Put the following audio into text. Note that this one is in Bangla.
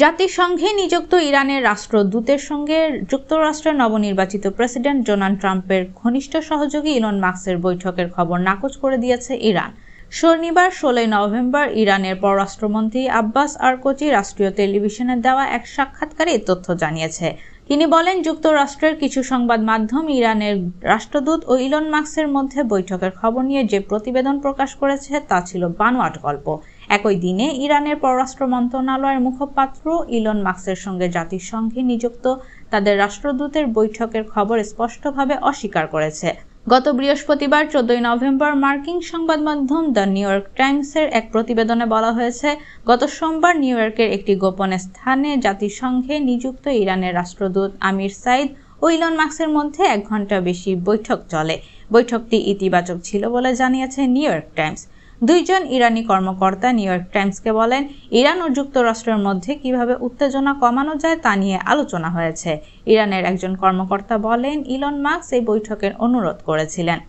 জাতিসংঘে নিযুক্ত ইরানের রাষ্ট্রদূতের সঙ্গে যুক্তরাষ্ট্রের নবনির্বাচিত প্রেসিডেন্ট ডোনাল্ড ট্রাম্পের ঘনিষ্ঠ সহযোগী ইলন মাস্কের বৈঠকের খবর নাকচ করে দিয়েছে ইরান। শনিবার 16 নভেম্বর ইরানের পররাষ্ট্রমন্ত্রী আব্বাস আরকচি রাষ্ট্রীয় টেলিভিশনে দেওয়া এক সাক্ষাৎকারে এই তথ্য জানিয়েছে। তিনি বলেন, যুক্তরাষ্ট্রের কিছু সংবাদ মাধ্যম ইরানের রাষ্ট্রদূত ও ইলন মাস্কের মধ্যে বৈঠকের খবর নিয়ে যে প্রতিবেদন প্রকাশ করেছে তা ছিল বানোয়াট গল্প। একই দিনে ইরানের পররাষ্ট্র মন্ত্রণালয়ের মুখপাত্র ইলন মাস্কের সঙ্গে জাতিসংঘে নিযুক্ত তাদের রাষ্ট্রদূতের বৈঠকের খবর স্পষ্টভাবে অস্বীকার করেছে। গত বৃহস্পতিবার 14 নভেম্বর মার্কিন সংবাদ মাধ্যম দ্য নিউ ইয়র্ক টাইমসের এক প্রতিবেদনে বলা হয়েছে, গত সোমবার নিউ ইয়র্কের একটি গোপন স্থানে জাতিসংঘে নিযুক্ত ইরানের রাষ্ট্রদূত আমির সাইদ ও ইলন মাস্কের মধ্যে 1 ঘন্টা বেশি বৈঠক চলে। বৈঠকটি ইতিবাচক ছিল বলে জানিয়েছে নিউ ইয়র্ক টাইমস। দুইজন ইরানি কর্মকর্তা নিউ ইয়র্ক টাইমসকে বলেন, ইরান ও যুক্তরাষ্ট্রের মধ্যে কিভাবে উত্তেজনা কমানো যায় তা নিয়ে আলোচনা হয়েছে। ইরানের একজন কর্মকর্তা বলেন, ইলন মাস্ক এই বৈঠকের অনুরোধ করেছিলেন।